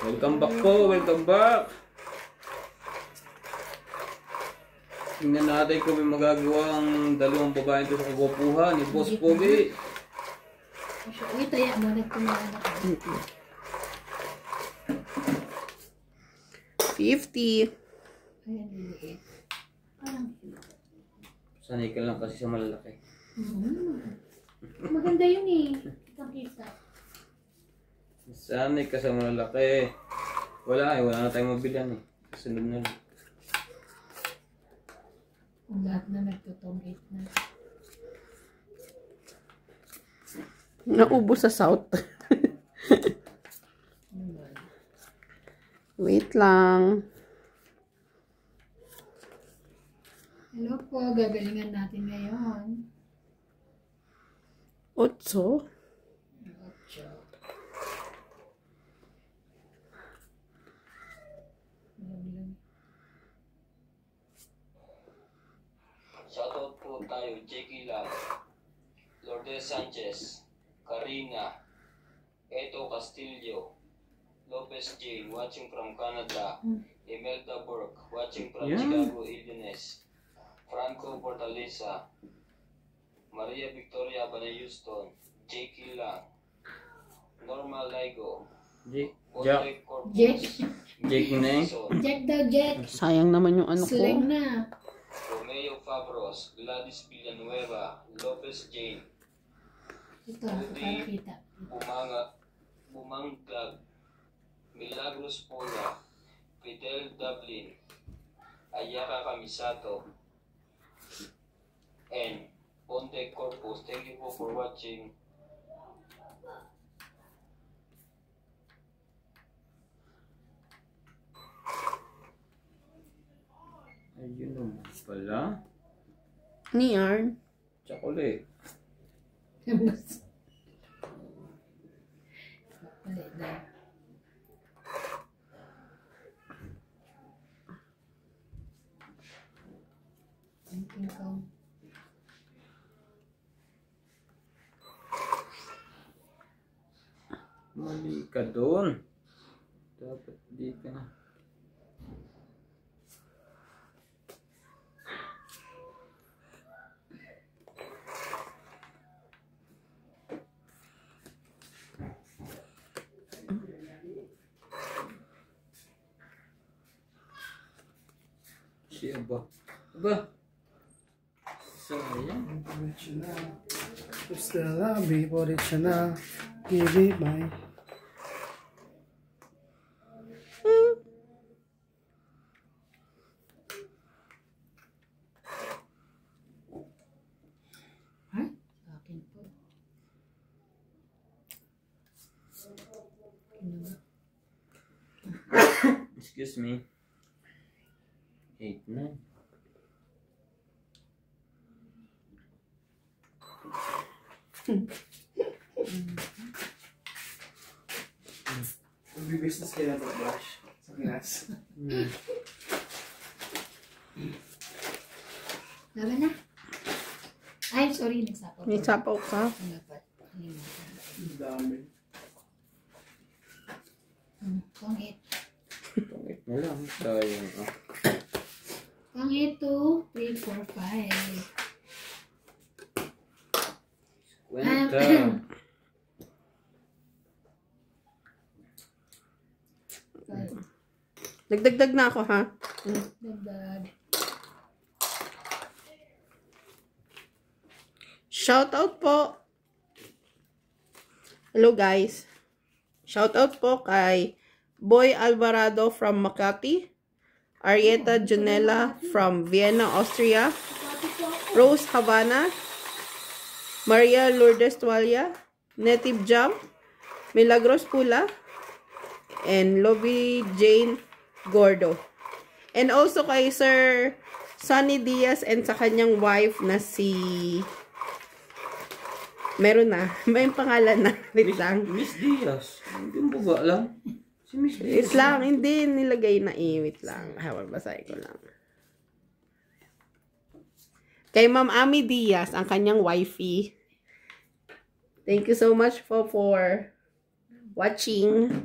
Welcome back po, welcome back. Tingnan natin kung may magagawa ang dalawang babae ito sa kagwapuhan ni Boss Pogi. Uy, taya mo, nagkumain ako. 50. Ayan, liliit. Parang Sanay ka lang kasi sa malalaki. maganda yun eh. Kitang-kita. Sanay ka sa malalaki. Wala na tayong mabilhan eh. Sunod na lang. Kung lahat na nagtutong 8 na. Naubos sa South. Wait lang. Hello po, gagalingan natin ngayon. 8. 8. Shoutout po tayo, Jackie Lang, Lourdes Sanchez, Karina, Eto Castillo, Lopez Jane, watching from Canada, Imelda Burke, watching from Chicago, Illinois, Franco Fortaleza, Maria Victoria Banay Houston, Jackie Lang, Norma Ligo, Jack. Jake na eh. Jack daw, Jack. Sayang naman yung ano ko. Slang na. Romeo Fabros, Gladys Villanueva, Lopez Jane, Ito, para kita. Bumanglag, Milagros Pola, Fidel Dublin, Ayaka Kamisato, and Ponte Corpus. Thank you po for watching. Ayun naman pala. Ni Yarn. Chocolate. Palit na. Thank you, Kong. Mali ka doon. Dapat di ka na. Siya ba? Ba? Sayang. Still love me, but it's na. Give it my. Ha? Sa akin po. Excuse me. 8, 9. Mag-business kayo ng brush sa Pinas. Laban na. Ay, sorry, nagsapaw. May sapaw ka. Dapat. Ang dami. Kung 8. Pangit na lang. Sayang. Kung 8, 2, 3, 4, 5. Kwenta. Nagdagdag na ako, ha? Dagdag. Shout out po. Hello, guys. Shout out po kay Boy Alvarado from Makati, Arieta Junella from Vienna, Austria, Rose Havana, Maria Lourdes Tualia, Native Jam, Milagros Pula, and Lobby Jane Gordo. And also kay Sir Sonny Diaz and sa kanyang wife na si... Meron na. May pangalan na. Wait lang. Miss Diaz. Hindi mo ba lang? Si Miss Diaz. Wait lang. Hindi nilagay na eh. Wait lang. Basahin ko lang. Kay Ma'am Ami Diaz, ang kanyang wifey. Thank you so much for watching.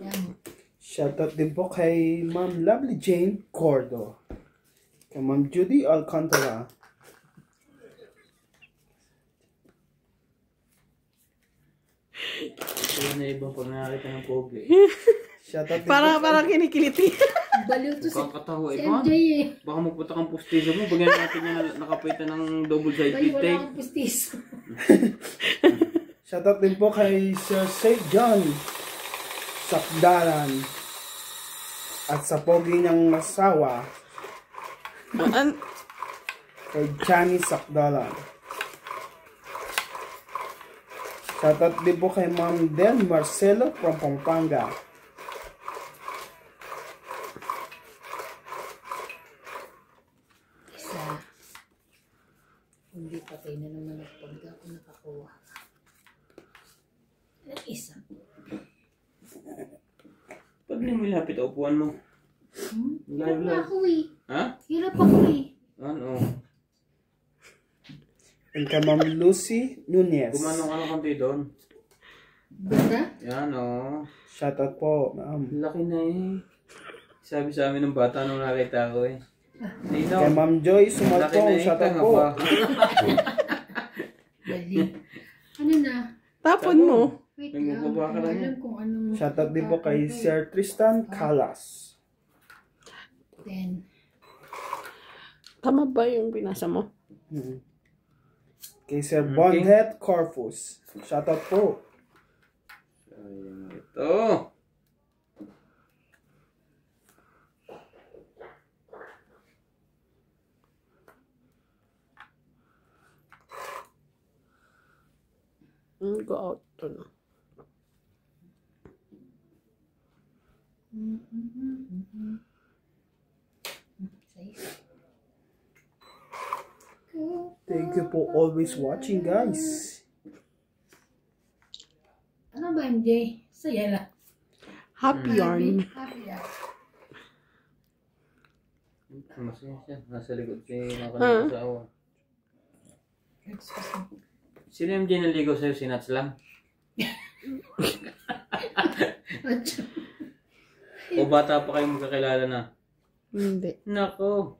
Yan. Shoutout din po kay Ma'am Lovely Jane Cordo. Kay Ma'am Judy Alcantara. Kaya na ibang pag nakakita ng pogi. Shoutout din Parang kinikiliti. Baliw to si Mukhang katawa, si Ivan. MJ eh. Baka magpunta kang pustiso mo. Bagay natin niya na nakapita ng double side Baliw wala tape. akong pustis. Shoutout din po kay Sir St. John Sakdalan at sa pogi niyang asawa kay Chani Sakdalan. Shoutout din po kay Ma'am Del Marcelo from Pampanga. Isa. Hindi patay na naman ang pagka ako nakakuha. Isa. Pag nimilapit upuan mo. Hirap na ako eh. Ha? Hirap ako eh. Ano? And kay Ma'am Lucy Nunez. Gumanong ano konti doon. Banda? Yan o. Shoutout po, ma'am. Laki na eh. Sabi sa amin ng bata nung nakita ko eh. Dito. Kay Ma'am Joy Laki na Sumalpong, eh. shoutout Tanga po. pa. Baliw. Ano na? Tapon mo. Wait May lang. magbaba ka Hindi na alam kung anong... Shoutout din po kay Sir Tristan Calas. 10. Tama ba yung binasa mo? Kay Sir Bondhead Corpus. Shoutout po. Ayun ito. Go out to na. Thank you for always watching, guys. Ano ba MJ? Saya lang. Happy yarn. Happy yarn. Masaya siya. Nasa likod si mga kanyang asawa. Excuse me. Sino yung MJ naligaw sa'yo? Si Nats lang? O bata pa kayong magkakilala na? Hindi. Nako.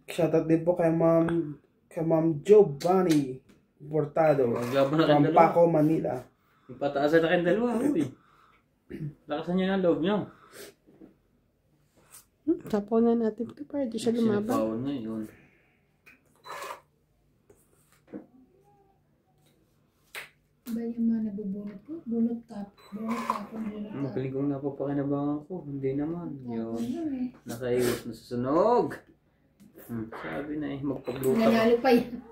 Shoutout din po kay Ma'am Giovanni Bortado Maglaban na from kayong dalawa. Paco, Manila. Ipataasan na kayong dalawa. Uy. Lakasan niyo na loob niyo. Tapo na natin ito para di siya lumaban. Sinapawan na yun. Ba yung mga nabubunot ko? Bunot tapon, bunot tapon. Magaling kong napapakinabangan ko. Hindi naman. Yun. Ano eh. Nakaiwas na sa sunog. Sabi na eh, magpagluta ka. Nanalo pa yan.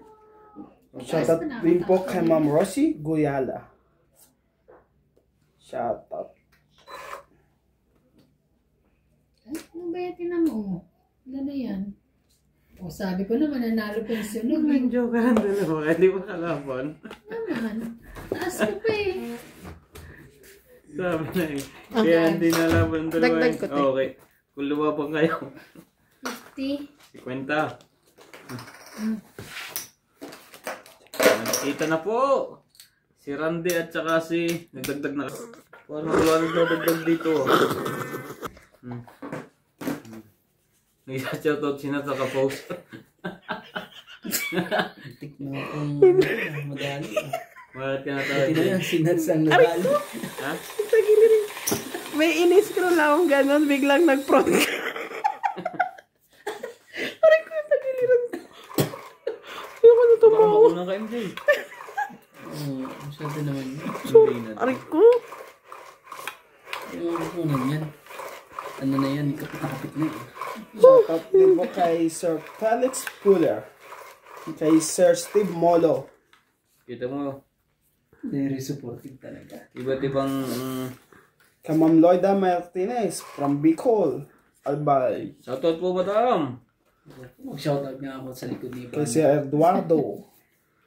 Shoutout din po kay Ma'am Rosie Guyala. Shoutout. Ay, ano ba yan tinan mo? Ilan na yan? O, sabi ko naman, nanalo pa yung sunod. Medyo ka lang dalawa, hindi mo kalaban. Naman. Taas ko pa eh. Sabi na eh. Kaya hindi nalaban ang dalawa. Dagdag ko, te. Okay. Kung lumabang kayo. 50. 50. Nakita na po. Si Randy at saka si... Nagdagdag na. Parang wala nagdagdag dito. Nag-shoutout si Nat sa ka-post. Tikman akong madali. Bakit ka natawag? Ito na yung sinadsang nadali. Ha? Sa gilid. May in-scroll lang akong ganon, biglang nag-prod ka. Aray ko yung tagiliran ko. Ayoko na Baka tumawa. mauna ka, MJ. Oo, masyado naman yun. So, Hindi na. aray ko. Yung kukunan yan. Ano na yan, kapit na eh. Shoutout din po kay Sir Felix Fuller. Kay Sir Steve Molo. Kita mo, Very supportive talaga. iba't ibang... Kay Ma'am Loida Martinez from Bicol, Albay. shoutout po, madam. Mag-shoutout nga ako sa likod ni Kay Ivan. Sir Eduardo.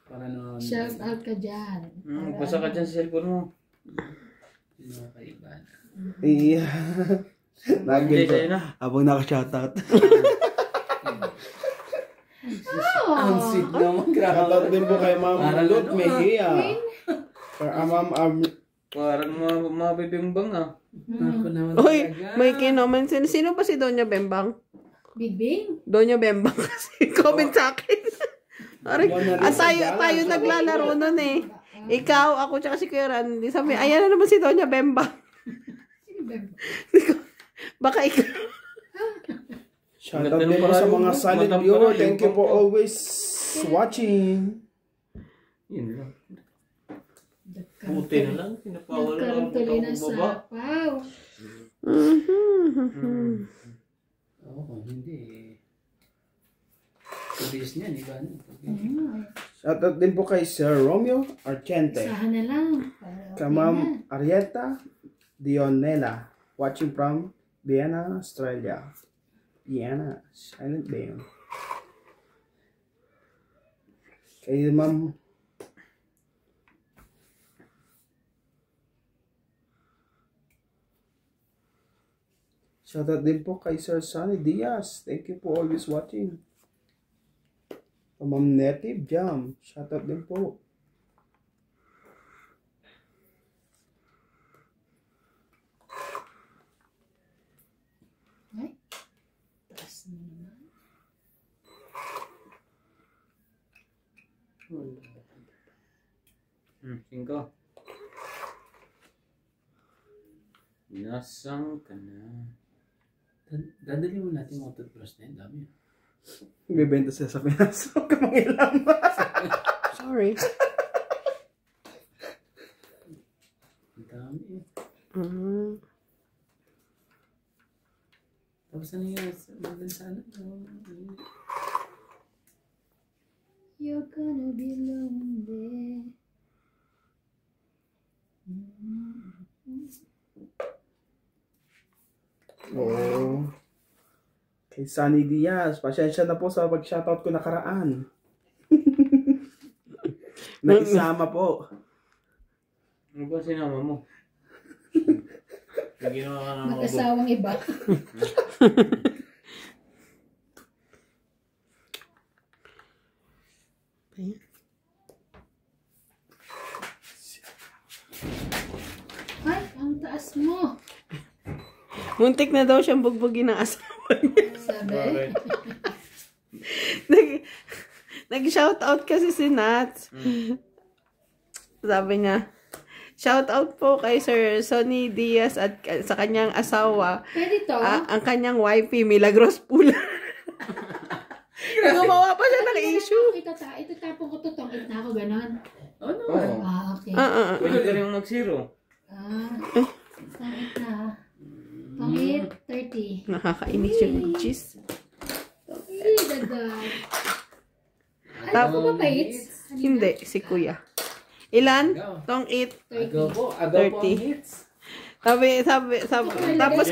Para naman Shout out ka dyan. Basa ka dyan sa cellphone mo. yung mga kaiban. Iya. MJ, Nagin sa'yo na. Habang naka-shoutout. Ang sweet naman, grabe. Shoutout din po kay Ma'am Parang Lut ano, Mejia. Kay Ma'am Parang mabibimbang ah. Ako naman Uy, talaga. may kinomen. Sino ba si Doña Bembang? Bigbing. Doña Bembang kasi. Comment sa akin. Aray, tayo naglalaro nun eh. Ikaw, ako, tsaka si Kuya Randy. Sabi, ayan na naman si Doña Bembang. Sino ba? Baka ikaw. Shoutout din po sa mga silent viewer. Thank you for always watching. Yun lang. Puti na lang. Pinapawal na lang Nagkaroon tuloy ng ang baba. sapaw. Oo, kung hindi eh. Sabihin niya, di ba? Shoutout din po kay Sir Romeo Argente. Isahan na lang. Kay Ma'am Arieta Dionela. Watching from Vienna, Australia. Vienna, silent name. Kay Ma'am shoutout din po kay Sir Sunny Diaz. Thank you for always watching. Kay Ma'am Native Jam. Shoutout din po. Ay, taas na naman. Singko. Nasang ka na. Dadali mo natin mga toothbrush na yun. Dami yun. Bibenta siya sa Pinas. Huwag ka mangilam. Sorry. Ang dami eh. Tapos ano yung sana? You're gonna be lonely. Oo. Kay Sunny Diaz. Pasensya na po sa pag-shoutout ko nakaraan. Naisama po. Ano ba sinama mo? Ginawa ka ng mga Mag-asawang iba. Ay, ang taas mo. Muntik na daw siyang bugbugin ng asawa niya. Sabi. Nag-shoutout kasi si Nats. Sabi niya, shoutout po kay Sir Sonny Diaz at sa kanyang asawa. Pwede to? Ang kanyang wifey, Milagros Pula. Gumawa pa siya ng issue. Itatapon ko to, tongit na ako, ganon. Ano? Ah, okay. Pwede ka rin mag-zero. Tongit na. Tongit, 30. Nakakainis yung cheese. Ay, dadag. Ay, ako ba pa hits? Hindi, si kuya. Ilan? Tong 8. Agaw po ang 30. hits. Sabi, tapos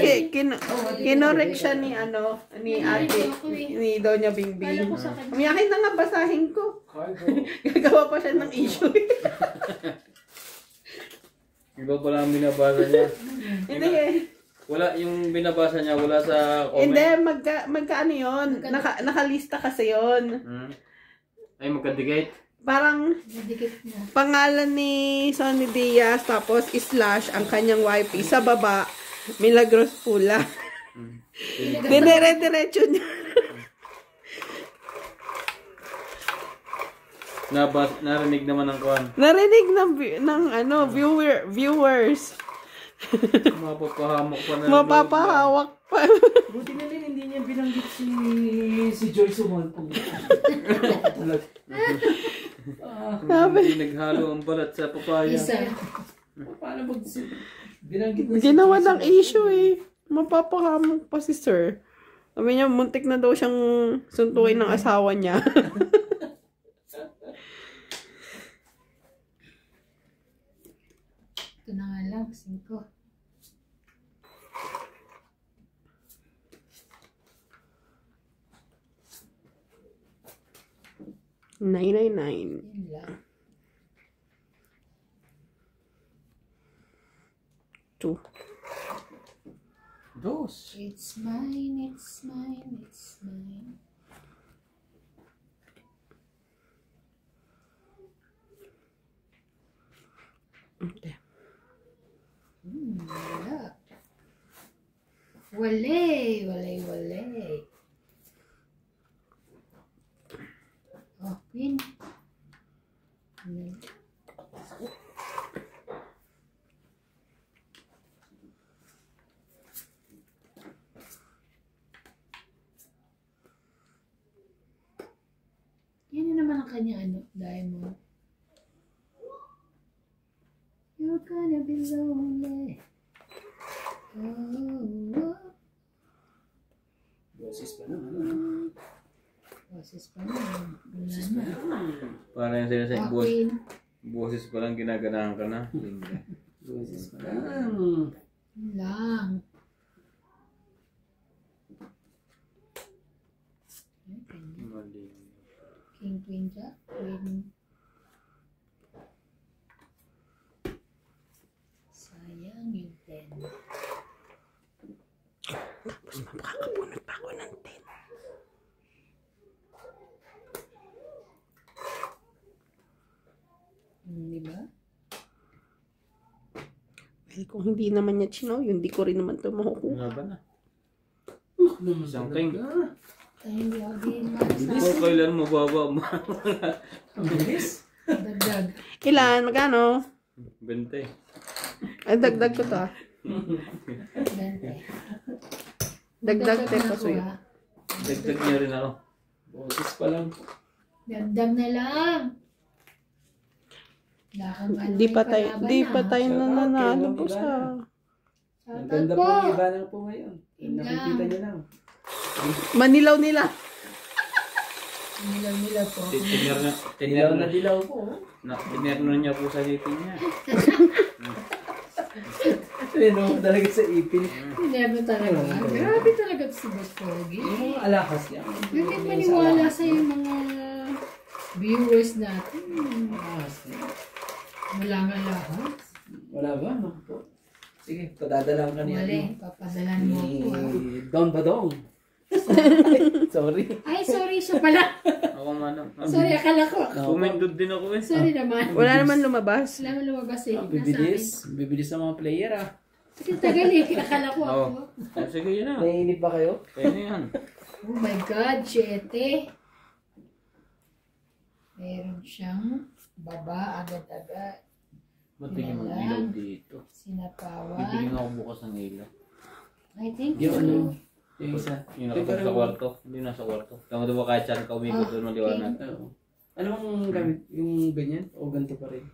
kinorek siya ni ate, ni Doña Bingbing. Umiyakin na nga, basahin ko. Cargo. Gagawa pa siya ng issue. Iba pala ang binabasa niya. Hindi eh. Wala, yung binabasa niya, wala sa comment. Hindi, magkaano yun? Nakalista kasi yun. Ay, magkadigate. Parang Nadikit na. pangalan ni Sonny Diaz, tapos slash ang kanyang YP. Sa baba, Milagros Pula. Dinere-diretso niya. Narinig naman ng kuwan. Narinig ng viewers. Mapapahamak pa na. Mapapahawak pa. Buti na rin, hindi niya binanggit si Joyce Umon. Hindi naghalo ang balat sa papaya. Isa. Paano binanggit na Ginawa ng issue eh. Mapapahamak pa si sir. Sabi niya, muntik na daw siyang suntukin ng asawa niya. Ito na nga lang, 5. $9.99. Yun lang. 2. Dos. It's mine, it's mine, it's mine. Okay. Wala. Wale. Oh, Queen. Yan na naman ang kanya, diamond. You're gonna be lonely. Oh. Boses pa naman. Boses pa naman. Wala na. Para yung sinasabi, Oh, Queen. boses pa lang ginaganahan ka na. Hindi. Boses pa naman. Yun lang. Ay, kanya. Mali. King, Queen, Jack, Queen. Sayang yung 10. Tapos makakabunot pa ako ng 10. Di ba? Well, kung hindi naman niya chinaw, yun, di ko rin naman ito makukuha. Nga ba na? Isang king. Ay, hindi ako din Kung kailan mababa mo. Ang bilis. Dagdag. Ilan? Magkano? 20. Ay, dagdag ko to ah. 20. Dagdag te na pa suyo. ako, ha? Dagdag niya rin ako. Boses pa lang. Dagdag na lang. Di pa tayo nananalo po sa... Ang Shoutout ganda po. po, iba na po ngayon. Yun Nakikita lang. niyo lang. Manilaw nila. Nilaw po. Dilaw na dilaw po. Tinerno niya po sa litin niya. Ano talaga sa ipin. Never talaga. Grabe talaga si Boss Pogi. Yung mga alakas niya. Bakit maniwala sa yung mga viewers natin? Alakas niya. Wala nga lahat. Wala ba? Naku po. Sige, padadalang ka niya. Wala. Papadalan mo ako. Ni Don Badong. Sorry. Ay, sorry siya pala. Ako man. Sorry, akala ko. Pumindot din ako eh. Sorry naman. Wala naman lumabas. Wala mo lumabas eh. Ah, bibilis. Bibilis ng mga player ah. Kasi tagal eh. Akala ko ako. Oh. Sige yun na. Naiinip ba kayo? Kaya na yan. Oh my God, 7. Meron siyang baba agad-agad. Matigil ang ilaw dito. Sinapawan. Bibigyan ako bukas ng ilaw. I think Yung ano? so. Yung isa. Yung nakapag sa kwarto. Hindi nasa kwarto. Tama diba kahit saan ka umikot doon maliwanag. Oo. Ano bang gamit? Yung ganyan? O ganito pa rin?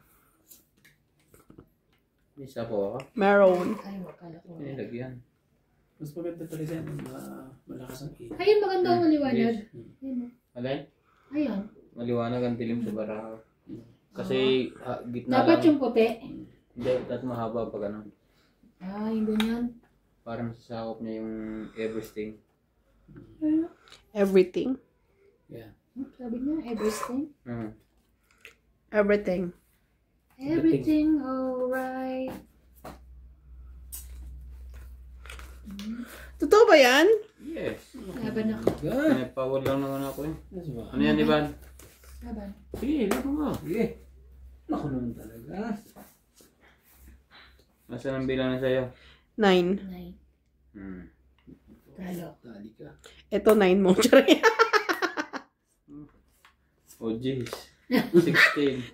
Isa po ako. Maroon. Ay, wakala ko. Nilagyan. Mas maganda talaga yan. Malakas ang ilaw. Ayun, maganda ang maliwanag. Yes. Ayun. Alay? Ayun. Maliwanag ang dilim sa baraha. Kasi gitna Dapat lang. yung puti. Hindi, dapat mahaba pag ano. Ah, yung ganyan. Parang sasakop niya yung everything. Everything. Yeah. Sabi niya, everything. Everything. Everything alright. Totoo ba yan? Yes. Laban ako. Pinag-power lang naman ako eh. That's ba? Ano yan, Ivan? Laban. Sige, laban mo. Sige. Ako naman talaga. Nasaan ang bilang na sa'yo? 9. 9. Talo. Tali ka. Ito 9 mo. Charay. Oh, jeez. 16.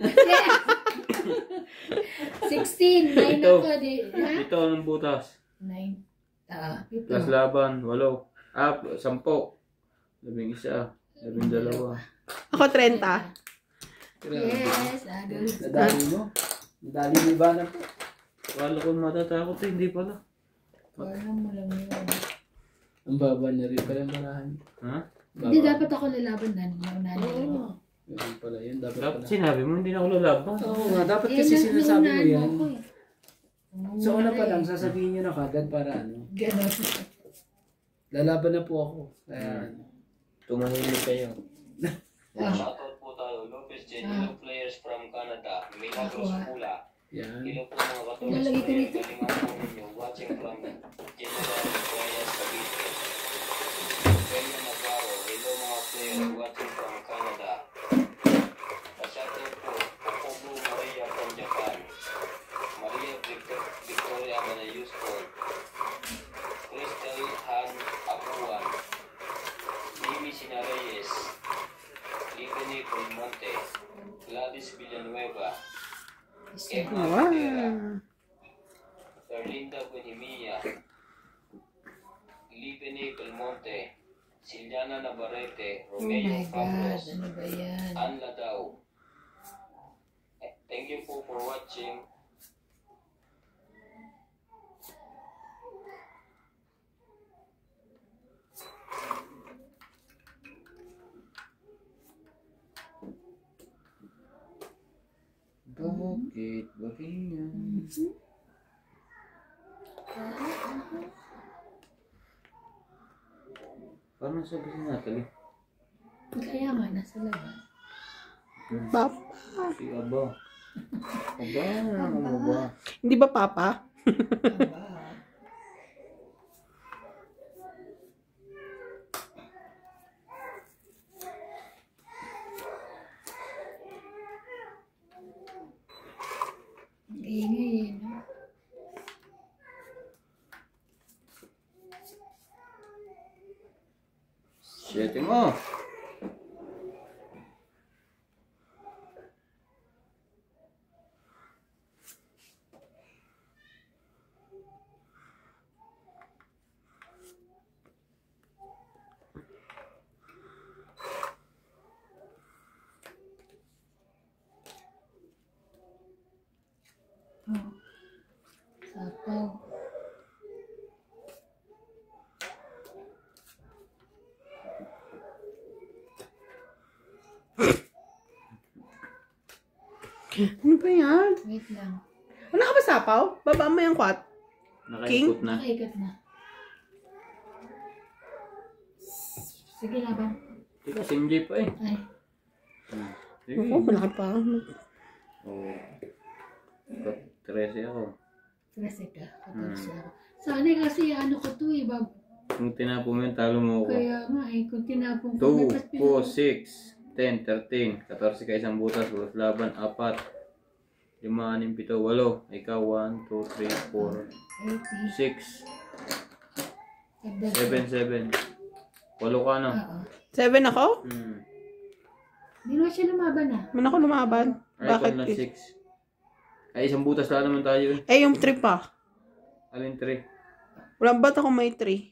16. 9 Ito. ako. Ha? Ito, anong butas? 9. Ito. Plus laban, 8. 10. 11. 12. Ako 30. Yes. Nadali mo. Nadali mo ba na po? Wala ko matatakot eh, hindi pala. Wala mo lang yun. Ang baba na rin pala marahan. Ha? Hindi dapat ako lalaban na. Naunali mo. Ganun pala yun. Dapat Dapat pala. sinabi mo, hindi na ako lalaban. Oo nga, dapat kasi sinasabi mo yan. eh. Sa una pa lang, sasabihin nyo na kagad para ano. Ganon. Lalaban na po ako. Kaya ano. Tumahimik kayo. Shoutout po tayo, Lopez Jen, hello players from Canada, Milagros Pula. Yan. Hello po mga katulis Lalagay ko player, dito. galingan po ninyo, watching from General Reyes Cavite. Peña Navarro, hello mga player, watching from Canada. Shoutout po, Popobu Maria from Japan. Maria Victoria Manayusport. Crystal Han Abuan. Mimi Sinareyes. Libeni Monte. Gladys Villanueva. Emma Rivera. Wow. Erlinda Buenimia. Libeni Belmonte. Siliana Navarrete. Oh Romeo my God. Pablos. Ano ba yan? Ann Ladao. Thank you po for watching. Bakit? Bakit yan? Parang sabi si Natalie. Kaya nga, nasa labas. Papa. Si Aba. Aba, ano ba? Hindi ba papa? Ingay eh, no? Siyete mo. Oh. Sapaw. Ano ba yan? Wait lang. Wala ka ba sapaw? Baba mo yung kwat. Nakaikot na. Nakaikat na. Sige laban. Tika, simji pa eh. Ay. Sige. Oo, wala ka pa. Oo. 13 ako. 13 ka. 14 ako. Sana kasi ano ko to eh. Kung tinapo mo yun, talo mo ako. Kaya nga eh. Kung tinapong ko. 2, 4, 6, 10, 13, 14 ka isang butas, butas laban, 4, 5, 6, 8, ikaw 1, 2, 3, 4, 6, 7, 7. 8 ka na. Oo. 7 ako? Hindi naman siya lumaban ah. Man ako lumaban. Ay, Bakit? ikaw na 6. Ay, isang butas lang naman tayo eh. Eh, yung 3 pa. Alin 3? Wala ba't ako may 3?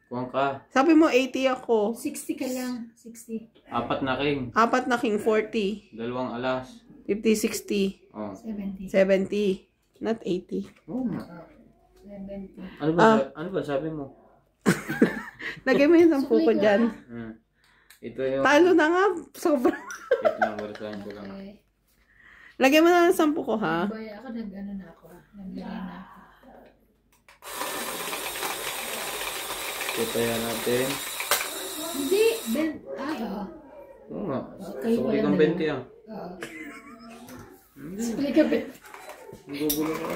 Kuwang ka. Sabi mo 80 ako. 60 ka lang. 60. 4 na king. 4 na king 40. 2 alas. 50, 60, Oh. 70. 70. Not 80. Oh. 70. Ano ba sabi mo? Lagay mo yung 10 ko Sukli ka. dyan. Ito yung... Talo na nga. Sobra. Wait lang, balikan ko lang. Okay. Lagyan mo na ng 10 ko, ha? Baya ako, nag-ano na ako, ha? Naglagay na ako. Kaya natin. Hindi, Ben. Ay, oo. Oo nga. Okay, Sukli wala kang na 20 ah. Oo. Hindi. Sukli ka, Ben. Gugulo ka.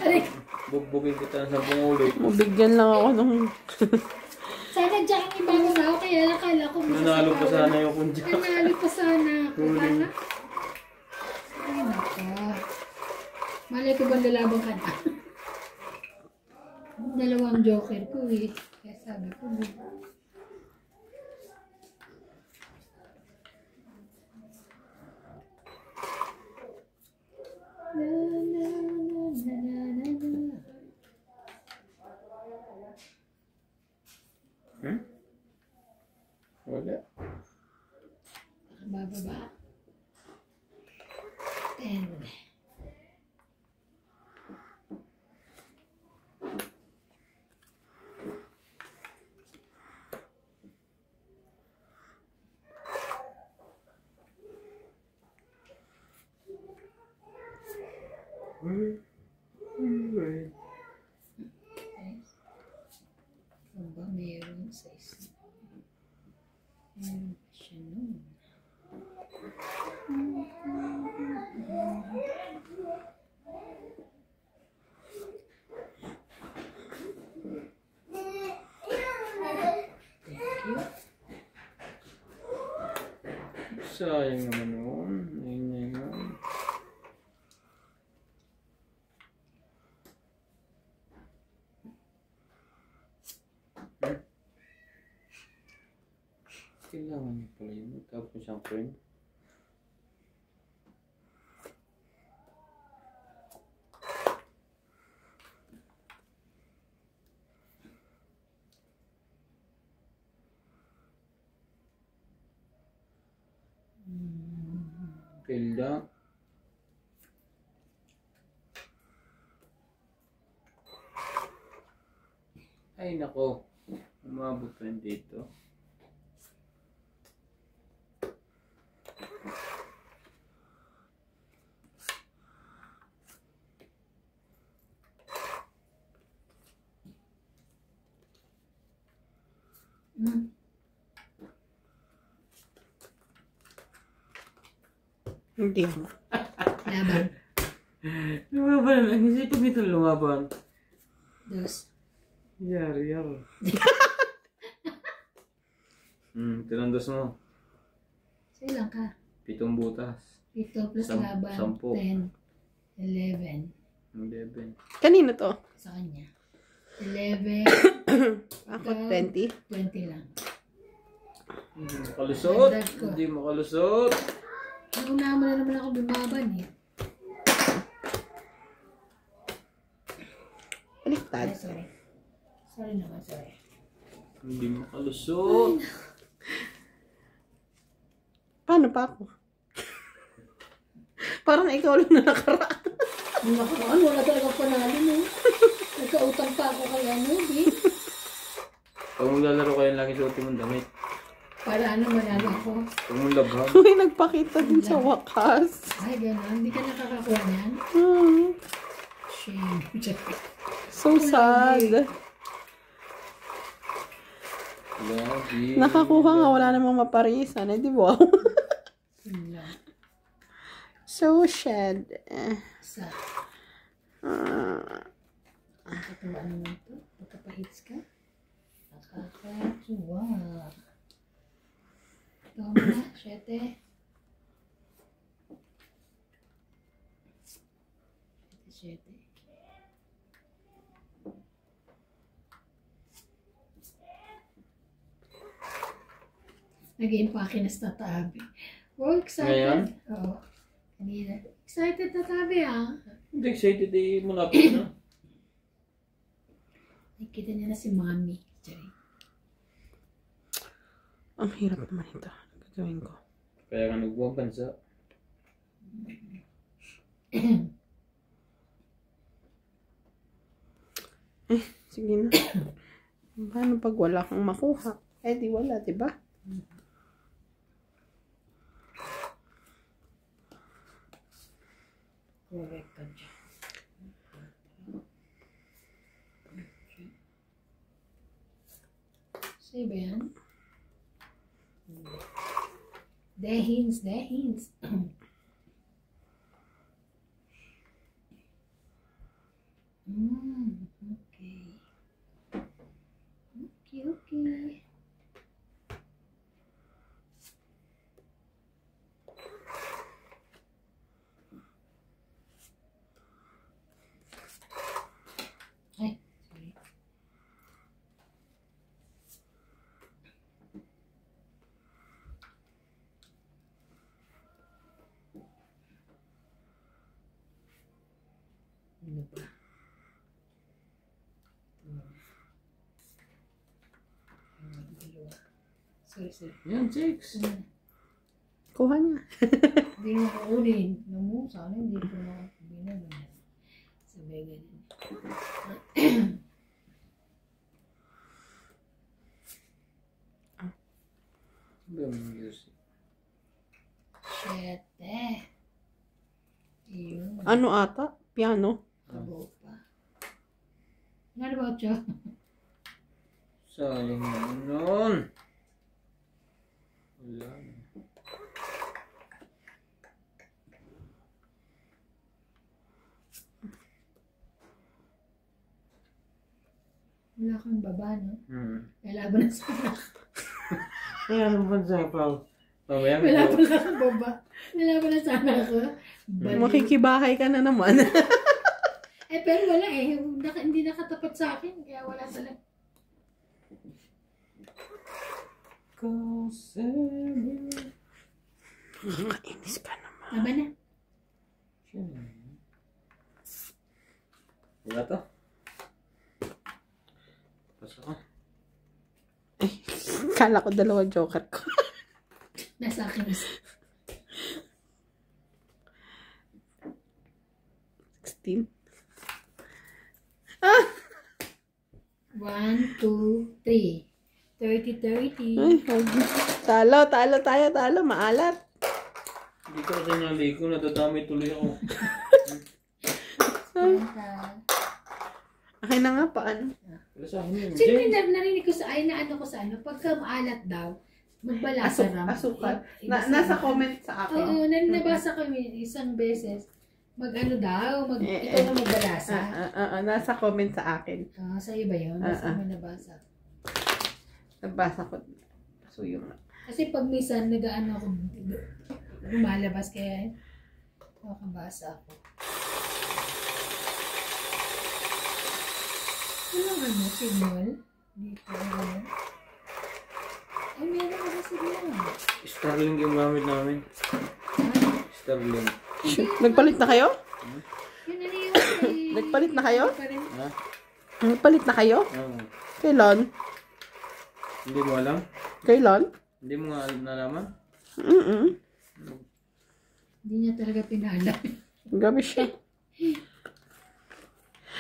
Aray. Bugbugin kita ng 10 ulit. Mabigyan lang ako ng... Sana dyan ang iba ko na ako, kaya nakala ko Nanalo pa sana yung kundya. Nanalo pa sana ako. Sana. Ay, naka. Malay ko ba lalaban ka na? Dalawang joker ko eh. Kaya sabi ko, Wala. bababa. 10. Kung ba mayroong size? Meron siya nun. Thank you. Sayang naman yun. Ayun na yun. Kailangan niyo pala yun. Tapos siyang print. Pilda. Ay nako. Umabot pa rin dito. Hindi mo. Laban. Lumaban. Ang isipag nito lumaban. Dos. Yari. Tinandos mo. So ilang ka? 7 butas. 8 plus laban. 10. 11. 11. Kanino to? Sa kanya. 11. Ako 20. 20 lang. Hindi makalusot. Dagdag ko. Hindi makalusot. Nauna mo na naman ako lumaban eh. Baliktad. Ay, sorry. Sorry naman, sorry. Hindi makalusot. Paano pa ako? Parang ikaw lang na nakaraan. Nung nakaraan, wala talaga panalo no. Nagkautang pa ako kay ano, di? Pag maglalaro kayo, lagi suotin mong damit. Para ano, manalo ako. Huwag mong labhan. Uy, nagpakita din sa wakas. Ay, gano'n. Hindi ka nakakakuha niyan? Shame. So sad. Lagi. Nakakuha nga, wala namang maparisan. Eh, di ba? Yun lang. So sad. Sa. Nakakatuwa naman ito. Pagkapahits ka. Nakakatuwa. Ito mo na, 7. 7. Nag-i-impake na sa tatabi. Oh, excited. Ngayon? Oo. Kanina. Excited tatabi ah. Hindi excited eh. Malapit na. Nakikita niya na si Mommy. Sorry. Ang hirap naman ito. Ano gagawin ko? Kaya ka nagbuwang bansa. Sige na. Paano pag wala kang makuha? Eh, di wala, di ba? Correct ka dyan. Sa'yo ba yan? Dehins. Okay. Okay. Ay, sorry. Ano ba? Sorry. Yan, 6. Kuha niya. Hindi mo kukunin. Sana hindi ko na binaganan. Sabay ganun. Siyete. Iyon. Ano ata? Piano? Kabo pa. Ano ba siya? Sayang naman nun. Wala na. Wala kang baba, no? May laban na sa anak. Kaya naman sa pao. Mamaya Wala pala kang baba. May laban na sa anak ko. Makikibahay ka na naman. Pero wala eh. Hindi nakatapat sa akin. Kaya wala talaga. Nakainis ka naman. Tama na. Wala to. Pasa ka. Kala ko dalawa joker ko. Nasa akin. 16. 1, 2, 3. 30. Ay, talo tayo. Maalat. Hindi ko sa niyang ligo. Nadadami tuloy ako. Akin na nga, paano? Wala sa akin yun. Siyempre narinig ko sa pagka maalat daw, magbalasa ram. Asukal. Nasa comment sa akin. Oo, nabasa kami isang beses. Ikaw na magbalasa. Nasa comment sa akin. Sa iba yun. Basta may nabasa. Nabasa ko. So yung... Kasi pag minsan nag-ano ako, lumalabas kaya makabasa ako. Walang signal. Dito. Ay, meron ako signal. Starlink yung gamit namin. Starlink. Nagpalit na kayo? Yun na yun. Nagpalit na kayo? Ha? Nagpalit na kayo? Oo. Kailan? Hindi mo alam? Kailan? Hindi mo nga nalaman? Hindi niya talaga pinalam. Gabi siya.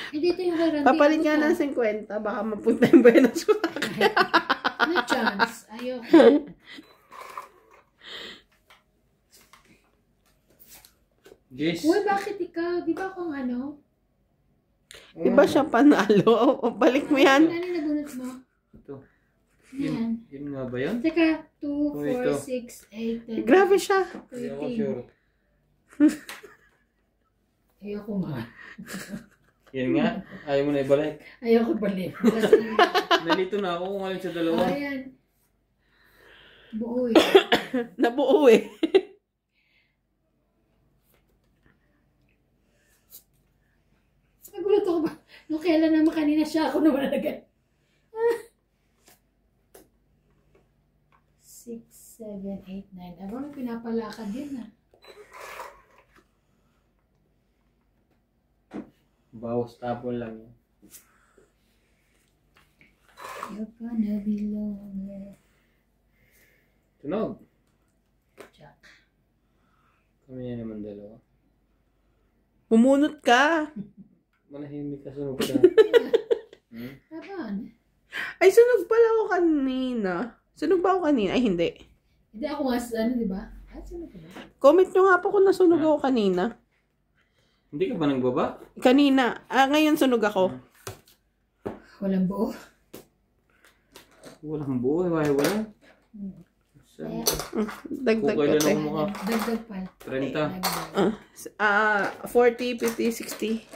Dito yung warranty. Papalit nga ng 50. Baka mapunta yung Buenos Aires. No chance. Ayoko. Yes. Uy, bakit ikaw? Di ba kung ano? Iba siya panalo. Balik mo yan. Ano yung nabunot mo? Ito. Yan. Yun nga ba yun? Teka, 2, ito. 4, 6, 8, 10. Grabe siya. Hindi ako 13. sure. Ayoko nga. Yan nga. Ayaw mo na ibalik. Ayoko balik. Nalito na ako kung alin sa dalawa. Ayan. Buo eh. Nabuo eh. Nagulat ako ba? Nung kailan naman kanina siya ako naman agad. 6, 7, 8, 9. Abang pinapalakad din ah. Bawas tapon lang yan. You're gonna be lonely. Tunog. Jack. Kami na naman dalawa. Pumunot ka. Manahimik ka, sunog ka. Taban. Ay, sunog pala ako kanina. Sunog ba ako kanina? Ay, hindi. Hindi ako nga, ano, di ba? Sino ka ba? Comment nyo nga po kung nasunog ako kanina. Hindi ka ba nagbaba? Kanina. Ngayon sunog ako. Walang buo. Walang buo. Wala. Saan? Dagdag Kung ko, kailan te. ako maka... Dagdag pa. 30. 40, 50, 60.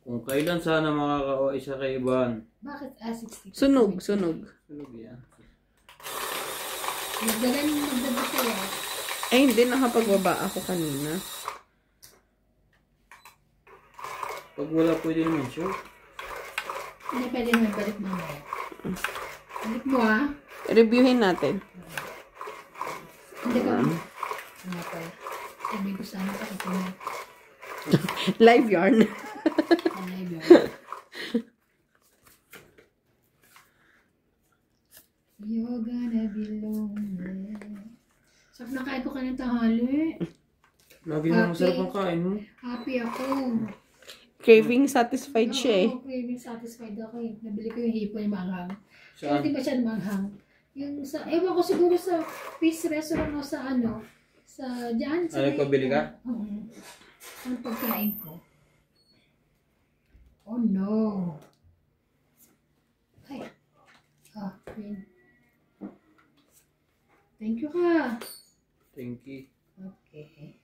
Kung kailan sana makaka-OA siya kay Ivan. Bakit? 60. Sunog. Sunog yan. Magdadag kayo. Ay, hindi. Nakapagbaba ako kanina. Pag wala pwede naman siya. Hindi pwede naman balik mamaya. Balik mo ah. Reviewin natin. Hindi ka. Ano pa? Sabi ko sana pa ito na. Live yarn. Live yun. You're gonna be lonely. Sarap na kain ko kanang tanghali. Lagi na masarap ang kain mo. Happy ako. Craving satisfied siya eh. Oo, craving satisfied ako eh. Nabili ko yung hipon yung manghang. Saan? Hindi ba siya manghang? Yung sa, ewan ko siguro sa fish restaurant o sa ano. Sa, dyan. Sa Ano, pabili ka? Oo. Ang pagkain ko. Oh no. Ay. Yun. Thank you ka. Thank you. Okay.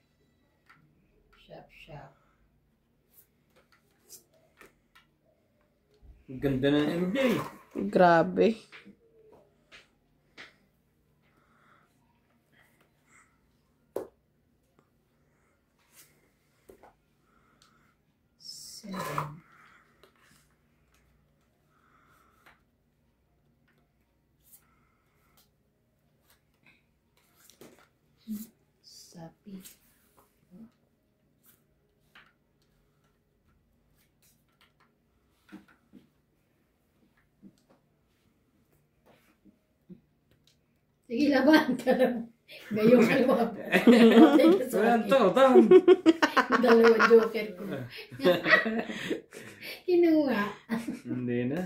Shop. Ang ganda ng MJ. Grabe. Seven. Sapi. Sige, laban ka lang. Ngayon ka lumab. Wala to, tam. Dalawang joker ko. Kinuha. Hindi na.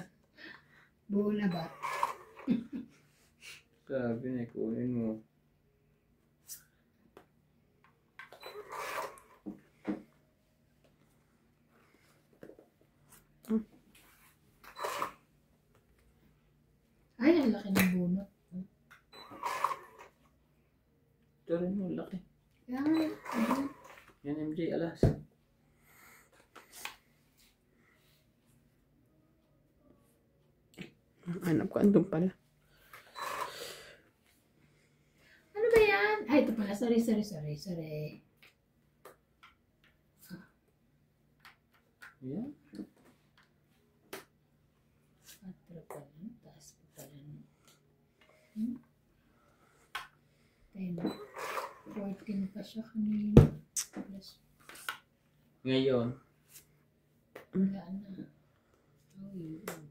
Buo na ba? Sabi niya, kunin mo. Ay, ang laki ng bunot. Ito rin mo, laki. Kaya nga, Yan MJ, alas. Hanap ko, andun pala. ano ba yan? Ay, ito pala. Sorry. Yan. 4 pa lang. Taas pa pala. 10. 14 pa siya kanina. Plus, Ngayon. wala na. Oh, yun.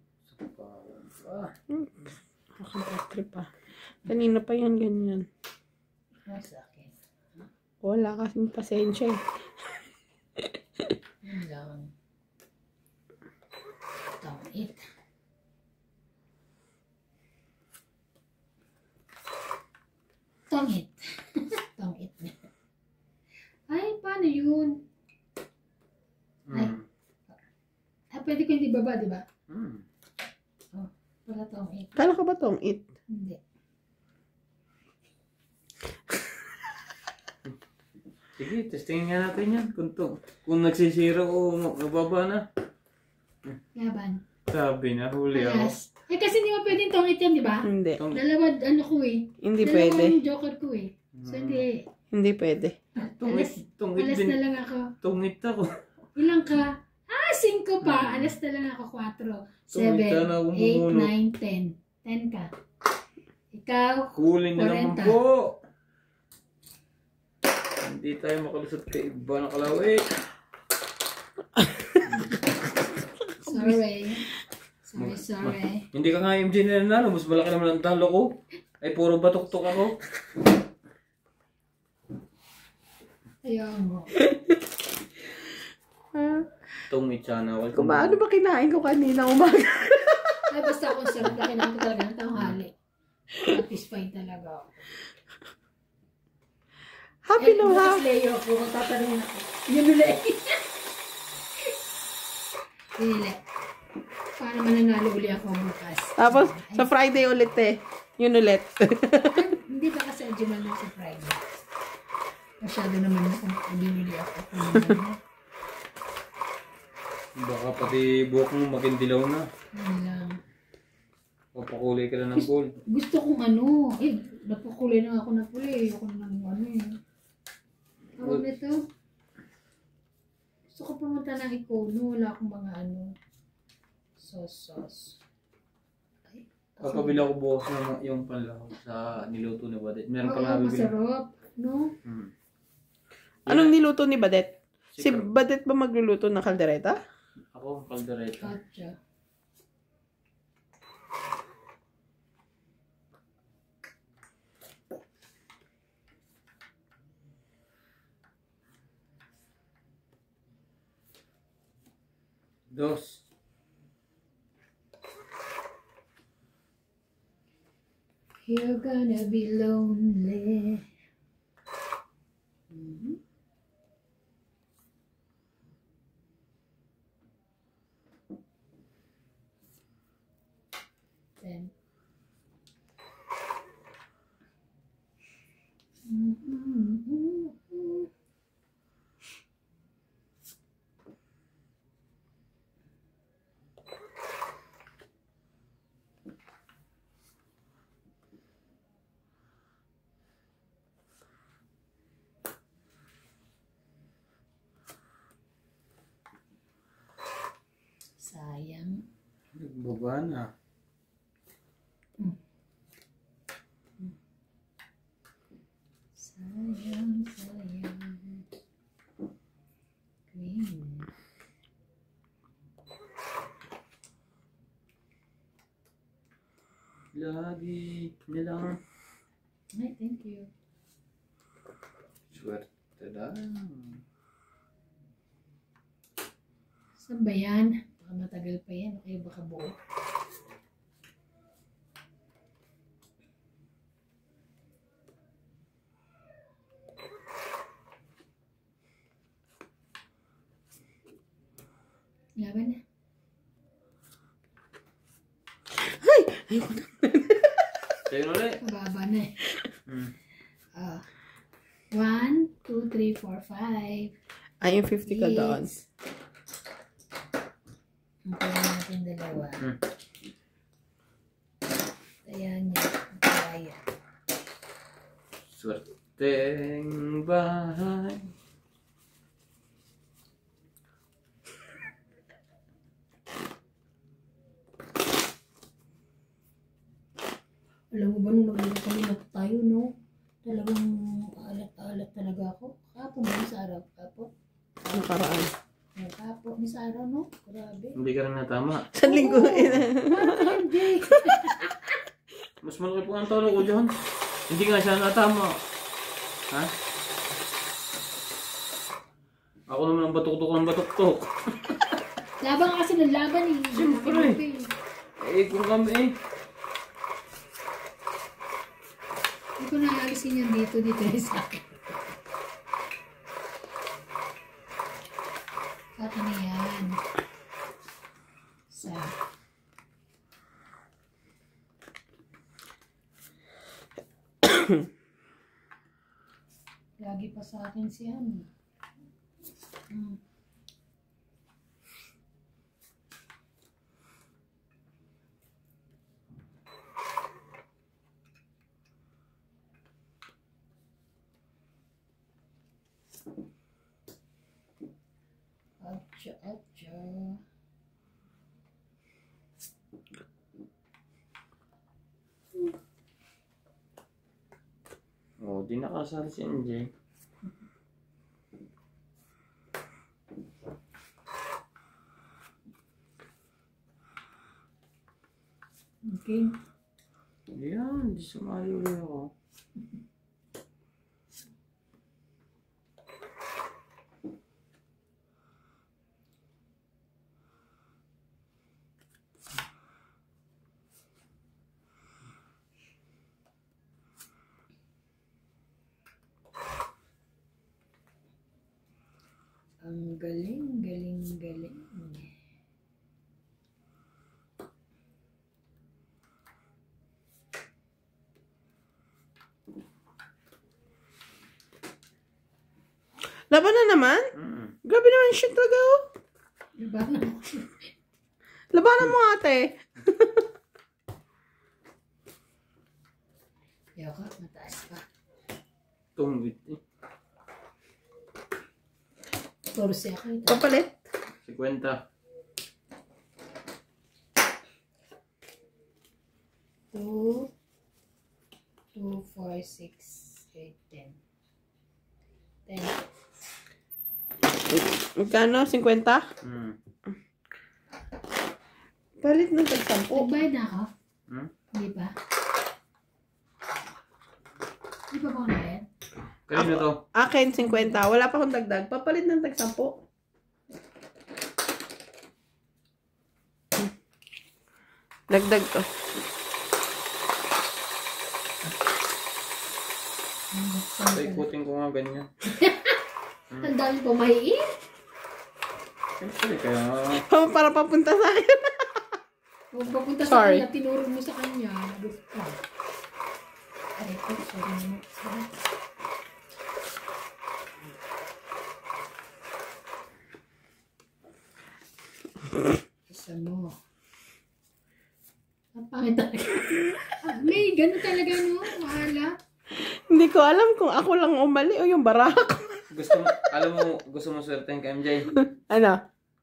Nakabattery pa. Kanina pa yan, ganyan. Sa akin. Wala kasing pasensya eh. Yun lang. Tangit. Tangit. Tangit. Ay, paano yun? Ay. Pwede ko hindi baba, di ba? Wala tangit. Kala ko ba tong it? Hindi. Sige, testingin nga natin yan. Kung nagsisira o mababa na. Laban. Sabi na, huli ako. Alas. Eh kasi hindi mo pwedeng tangit yan, di ba? Hindi. Dalawa, ano ko eh. Hindi Dalawa pwede. yung joker ko eh. So hindi. Hindi pwede. Tungit Alas din. na lang ako. Tungit ako. Ilang ka? 5 pa. Alas na lang ako. 4, 7, Tungit ka na 8, umuno. 9, 10. 10 ka. Ikaw, Huli na naman 40. po. Hindi tayo makalusot kay iba na kalawi. Sorry. Hindi ka nga MJ na nanalo. Mas malaki naman ang talo ko. Ay, puro batok-tok ako. Ayaw mo. Tungit sana ako. Kung ano ba kinain ko kanina umaga? Ay, basta akong sarap na kinain ko talaga ng tanghali. Satisfied talaga ako. Happy na bukas ha. layo ako, matatanong ako. Yun ulit. Yun ulit. Paano mananalo ulit ako bukas? Tapos, sa Friday ulit eh. Yun ulit. Hindi ba kasi adjumal na sa Friday? Masyado naman akong binili ako. Baka pati buhok mo maging dilaw na. Yun lang. Papakulay ka na ng gold. Gusto kong ano, napakulay na ako na pula eh. Ako na ng ano eh. Tawag nito. Gusto ko pumunta ng Ikono. Wala akong mga ano. Sauce. Ay, Kakabila ko bukas na yung panlahok sa niluto na Badet. Meron pa nga bibili. masarap. No? Anong niluto ni Badet? Si Sikro. Badet ba magluluto ng kaldereta? Ako, kaldereta. Katsa. Dos. You're gonna be lonely. Mhm. Then. Sayang. Nagbaba na. Sayang. Green. Lagi nilang Ay, thank you. swerte lang. Saan ba yan? Baka matagal pa yan. O kaya baka buo. Laban na. Ayoko na. Sa'yo ulit. Mababa na eh. Hmm. 1, 2, 3, 4, 5. Ay, yung 50 ka doon. Ang kaya natin dalawa. Hmm. Ayan niya. Ang kaya. Swerteng bahay. Alam mo ba nung naglaro kami na tayo, no? Talagang alat-alat talaga ako. Kapon ba sa araw? Kapon? Nakaraan. Kapon ni sa araw, no? Grabe. Hindi ka rin natama. Sa linggo. Parang hindi. Mas malaki po ang talo ko dyan. Hindi nga siya natama. Ha? Ako naman ang batok-tok ng batok-tok. Laban kasi ng laban eh. Siyempre. Eh, kung kami eh. Hindi ko naalisin yan dito rin sa akin. Sa akin na yan. Sa. Lagi pa sa akin si ano. Atcha. Oh, di nakasali si MJ. Okay. Yan, di sumali ulit ako. Galing, galing, galing. Laban na naman? Grabe naman shit talaga, oh. Diba na? Labanan mo, ate. Yaka, mataas pa. Tungwit eh. 14 ako ito. Papalit. 50. 2, 2, 4, 6, 8, 10. 10. Magkano? 50? Palit ng tag-10. Nagbayad na ako? Hindi pa? Hindi pa ba ako nagbayad? Kanino to? Akin, 50. Wala pa akong dagdag. Papalit ng tag-10. Dagdag to. Ikutin ko nga ganyan. Ang dami pa maiin. Siyempre, kaya Para papunta sa akin. Kung papunta Sorry. sa kanya, tinuro mo sa kanya. Gusto. Ay, ito. Sorry naman. Isa mo. Ang pangit talaga. May ganun talaga, no? Mahala. Hindi ko alam kung ako lang umali o yung baraha ko. alam mo, gusto mo swertein ka, MJ? Ano?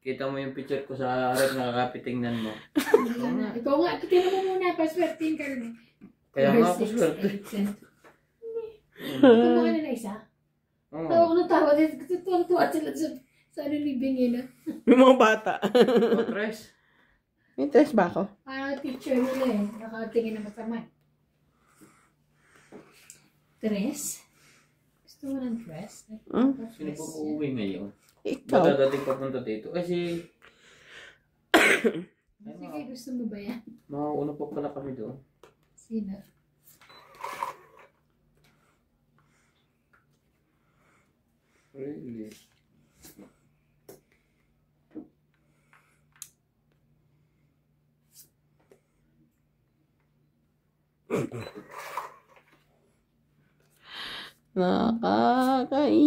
Kita mo yung picture ko sa rep, nakakapitingnan mo. Hindi na. Ikaw nga, tinan mo muna. Paswertin ka rin. Kaya nga ako swerte. Ikaw na isa? Oo. Tawa ko ng tawa. Tuwa sila sa living yun. Yung mga bata. Oh, Tres. May test ba ako? Parang teacher nila eh. Nakatingin na masama. Tres? Gusto mo ng dress? Sino po uuwi ngayon? Ikaw. Baka dating papunta dito. Kasi, Sige, gusto mo ba yan? mauuna pa pala kami doon. Sino? Really?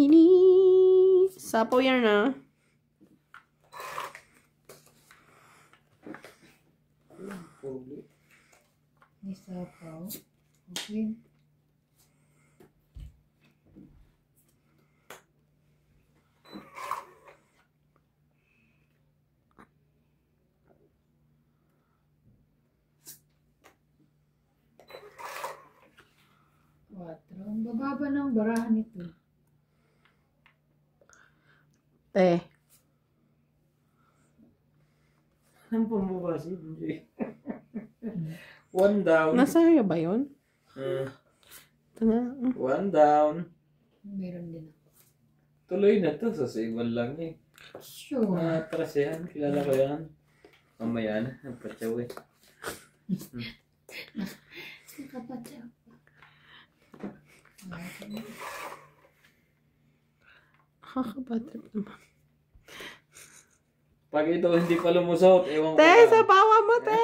Nakakainis. Sapo yan na. Isa pa. Okay. Quatro. Ang bababa ng barahan nito. Te. Anong pumbuka si MJ? One down. Nasa iyo ba yun? Ito na. One down. Meron din ako. Tuloy na to. Sa ibang lang eh. Sure. Atras yan. Kilala ko yan. Mamaya na. Nagpatsaw eh. Nakapatsa. Nakakabatrip naman. Pag ito hindi pa lumusot, ewan ko Te, lang. sa bawa mo, te!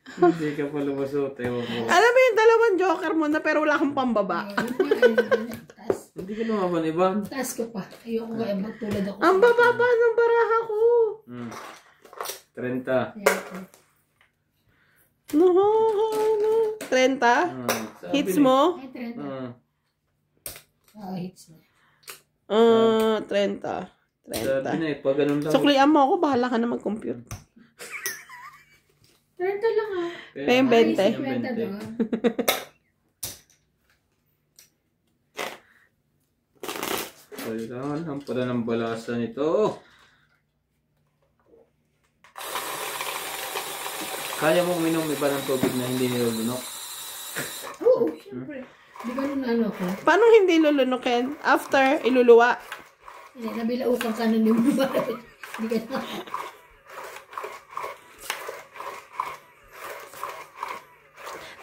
Hindi ka pa lumusot, ewan ko. Alam mo yung dalawang joker mo na pero wala akong pambaba. Taas. Hindi ka lumaban, iba? Taas ko pa. Ayoko nga magtulad ako. Ang bababa ng baraha ko. 30. No, 30? Hits mo? Ay, 30. Hits na. 30. Sabi na eh, pag ganun lang. Suklian mo ako, bahala ka na mag-compute. 30 lang ah. Kaya yung 20. Ay, 50 doon. Kailangan ang pala ng balasa nito. Kaya mo uminom iba ng tubig na hindi nilulunok? Oo, syempre. Di ba nung ano ko? Paano hindi lulunukin? After, iluluwa. Hindi, nabilaukan ka na yung ba? Hindi ka na.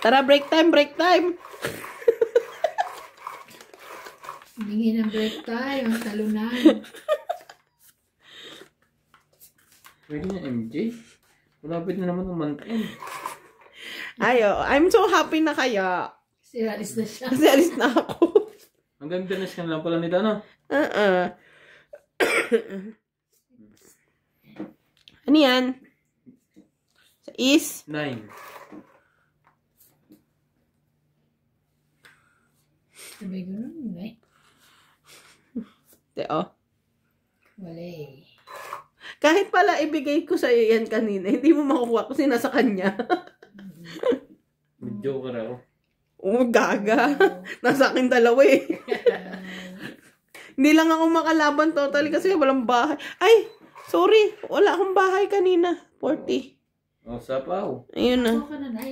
Tara, break time, break time. Humingi ng break tayo, ang talunan. Pwede na, MJ. Malapit na naman umantain. Ayo, I'm so happy na kaya. Kasi alis na siya. Kasi alis na ako. Hanggang finish ka lang pala nito, ano? Ano yan? Sa is? 9. Sabi ko nun, eh. Oh. Wala eh. Kahit pala ibigay ko sa'yo yan kanina, hindi mo makukuha kasi nasa kanya. Joker ako. Oh, gaga. Nasa akin dalawa eh. Hindi lang ako makalaban totally kasi walang bahay. Ay, sorry. Wala akong bahay kanina. 40. Oh, sapaw. Ayun na. Ako ka na na.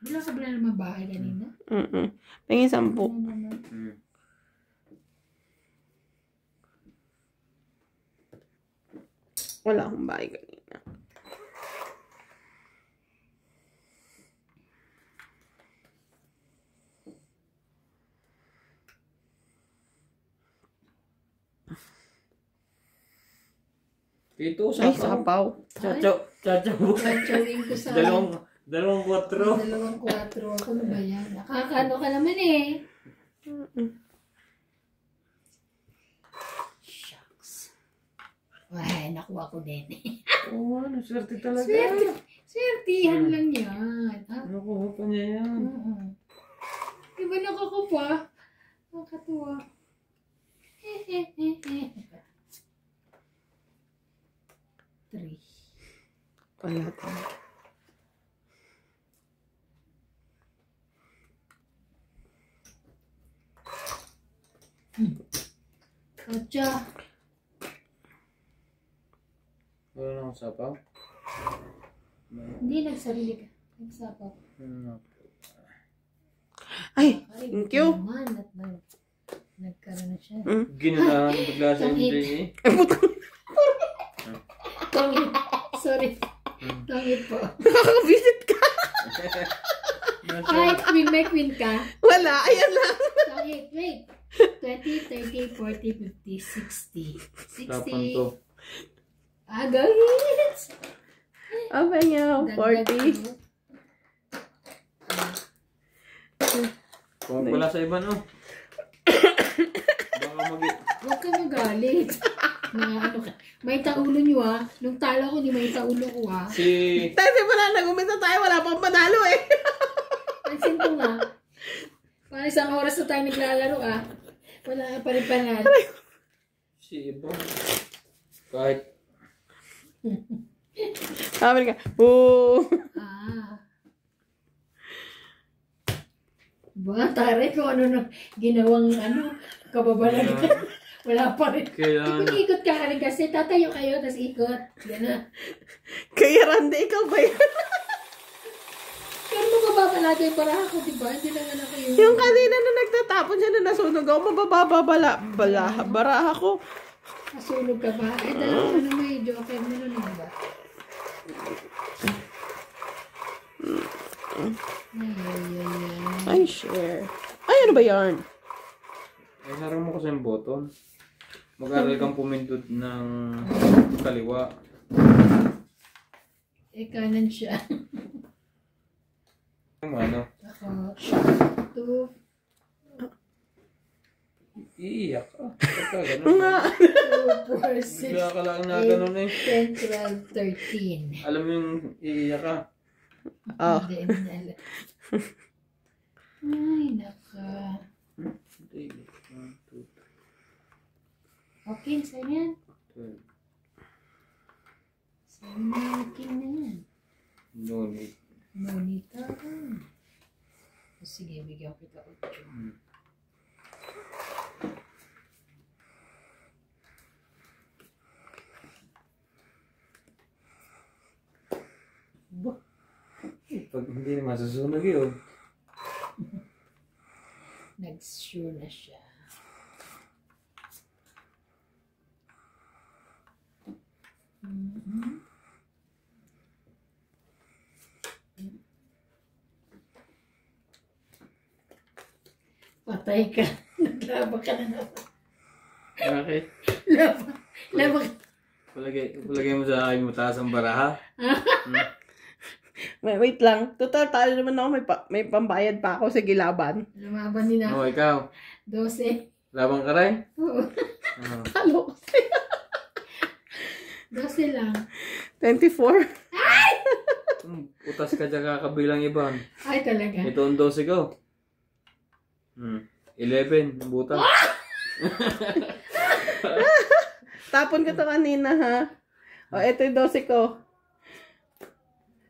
Bilang ka ba naman bahay kanina? Pingin 10. Wala akong bahay kanina. Ito, Ay, sapaw. sapaw. Chachaw. Chachawin ko sa... Dalawang 4. 2, 4. Ako na ba yan? Nakakaano ka naman eh. Shucks. Ay, nakuha ko din. Oo, ano, swerte talaga. Swertihan lang yan. Nakuha pa niya yan. Diba nakakupa? Nakatuwa. Three. Wala tayo. Ocho. Wala na akong sapaw. Hindi, nagsarili ka. Nagsapaw. Ay, thank you. Naman at nagkaroon na siya. Ginulahan bigla sa MJ eh. Tongit. Sorry. Tongit po. Nakaka-visit ka. Ay, queen ka. Wala, ayan lang. Tongit, wait. 20, 30, 40, 50, 60. Tapan to. 60. Agawin! Open nyo, 40. Kung wala sa iba, no? Baka Huwag ka magalit. Na ano ka. May taulo nyo ah. Nung talo ko, di may taulo ko ah. Si... Kasi wala, nag-umisa tayo, wala pang panalo eh. Pansin ko nga. Parang isang oras na tayo naglalaro ah. Wala pa rin panalo. Si Ibo. Kahit... Sabi ka, oo. Ba, tare kung ano na ginawang ano, kababalan. Wala pa rin. Kailangan. Mag-ikot ka rin kasi, tatayo kayo, tapos ikot. Yan na. Kaya Randy, ikaw ba yan? Pero mababa natin yung baraha ko, diba? Hindi naman ako yung... Yung kanina na nagtatapon siya na nasunog ako, mabababa baraha ko. Nasunog ka ba? Eh, dalawa ko na may joker mo nun, diba? Ay, share. Ay, ano ba yan? Ay, harang mo kasi yung button. Mag-aral kang pumindot ng kaliwa. Eh, kanan siya. Ano? Ako, 2, Iiyak ka. Basta ganun. 4, 6, Bigla ka lang na ganun eh. 10, 12, 13. Alam mo yung iiyak ka. Oh. Hindi, hindi. Ay, naka. Okay, sa'yo yan. Sa'yo na yung king na yan. No need. Monita. Sige, bigyan kita 8. Pag hindi na masusunog yun. Nag-sure na siya. Patay ka. Naglaba ka na naman. Bakit? Labak. Palagay mo sa akin mataas ang baraha? Wait lang. Total, talo naman ako. May pambayad pa ako sa gilaban. Lumaban din ako. Oo, ikaw. 12. Laban ka rin? Oo. Talo ko. 12 lang. 24. Utas ka dyan kakabilang iban. Ay, talaga. Ito ang 12 ko. 11, ang butas. Tapon ko to kanina, ha? O, ito yung 12 ko.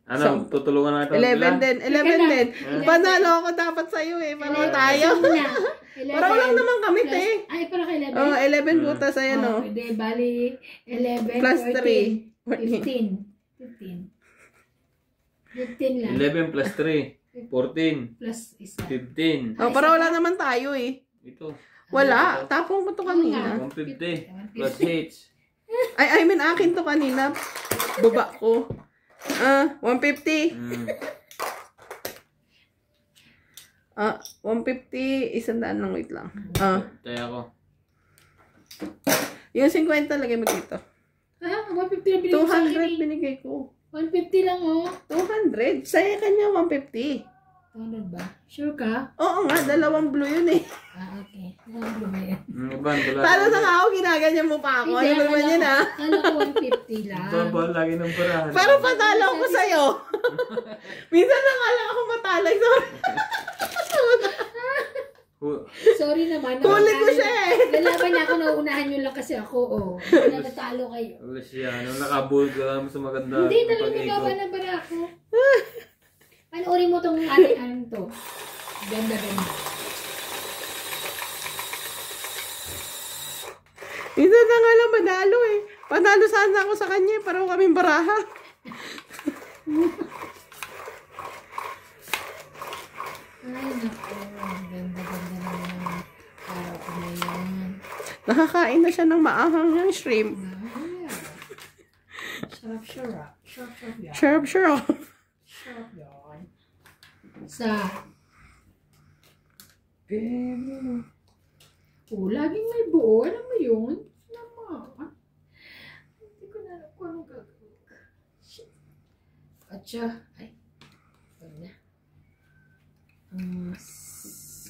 Ano, tutulungan natin 11 din. 11 din. Eleven. Panalo ako dapat sa'yo eh. Parang tayo. Parang lang naman kami, te. Ay, parang kay 11. Oh, 11 butas. Ayan, Oh, oh. hindi, bali, 11, Plus 14, 15 lang. 11 plus 3, 14, Plus isa. 15. Oh, parang wala naman tayo eh. Ito, Wala. Tapon ko to kanina. 150 plus H. I mean, akin to kanina. Baba ko. 150. 150. 100 lang. Wait lang. Tayo ako. Yung 50 lagay mo dito. 150 lang binigay sa akin 200 binigay ko. 150 lang, oh. 200. Saya kanya 150. 200 ba? Sure ka? Oo nga, dalawang blue yun eh. Okay. Ano ba yan? Iban, Talo na nga ako, ginaganyan mo pa ako. Ano ba naman yun ah? Kala ko 150 lang. Baba, lagi ng barahan. Pero patalo ako sa'yo. Minsan na nga lang ako matalo. Sorry naman. Huli ko siya eh. Lalaban niya ako, nauunahan nyo lang kasi ako, oh. Hindi na natalo kayo. Wala siya, nakabold ka lang sa maganda. Hindi, talagang nagawa na bara ako. Panoorin mo tong ating ano to. Ganda. Minsan na nga lang manalo eh. Panalo sana ako sa kanya eh. Parang kaming baraha. Ay, naku. Ganda naman. Araw ko na yan. Nakakain na siya ng maanghang ng shrimp. Sarap. Yan. Sharp. Sarap yan. Sa... Oh, laging may buo. Alam mo yun? Naman. Hindi ko na alam kung anong gagawin. Shit. Atcha. Ay. Wala na.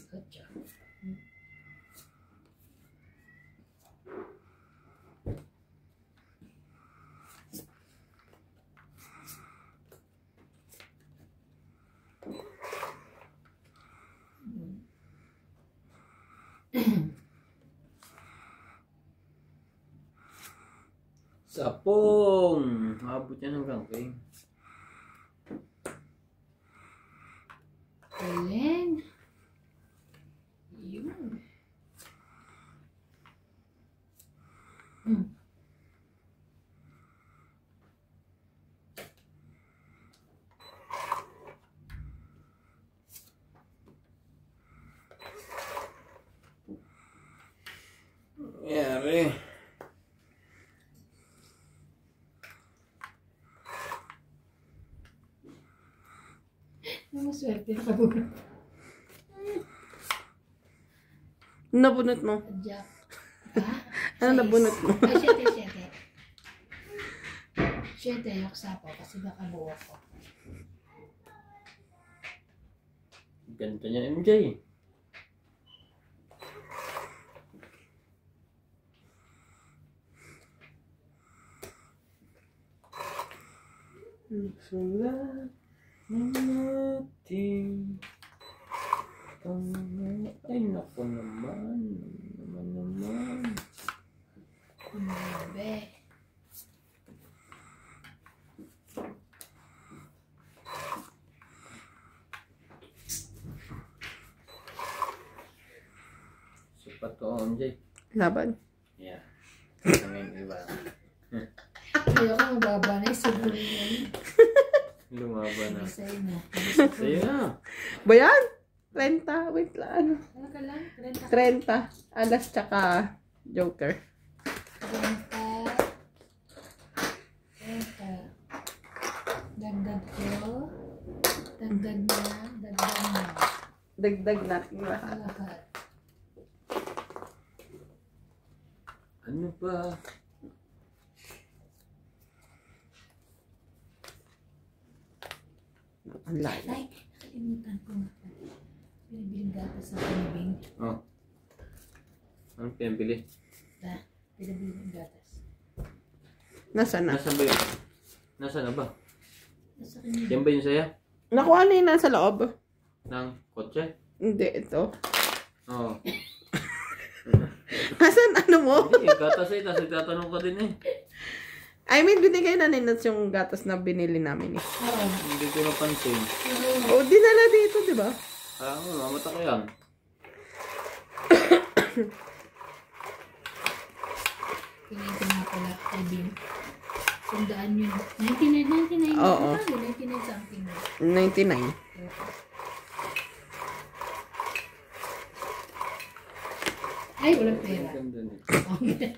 Atcha. Sapong! Maabot yan hanggang kayo. Galing. Yun. Yari. Maswerte na kabunot. Nabunot mo. Jack. Ano nabunot mo? Ay, 7. 7 yung sapo kasi nakabuo ko. Ganito niya MJ. Sulat natin. Ay, naku naman. Kumabe. Supat to MJ. Laban. Yeah. Ngayon iba. Ayoko mababa na. Siguro yun. Lumaban na. Sa'yo na. Sa'yo na. Ba yan? 30. Wait lang. Ano ka lang? 30. Alas tsaka Joker. 30. Dagdag ko. Dagdag na. Dagdag natin lahat. Lahat. ba? Ang layo. Ay, nakalimutan ko nga. Pinabiling gatas sa pinibing. Oh. Anong pinabili? Pinabiling gatas. Nasaan na? Nasaan ba yun? Nasaan na ba? Nasa kanya. Yan ba yung saya? Nakuha na yun nasa loob. Ng kotse? Hindi, ito. Oo. Nasaan ano mo? Hindi, gatas eh. Tapos nagtatanong ka din eh. I mean, binigay na Ninot yung gatas na binili namin eh. Oo. Hindi ko napansin. O, dinala dito, di ba? Parang mamata ka yan. Kinain ko nga pala kay Bing. Sundaan yun. 99. Oo. 99 something. 99. Ay, walang pera. Ganda niya. Okay.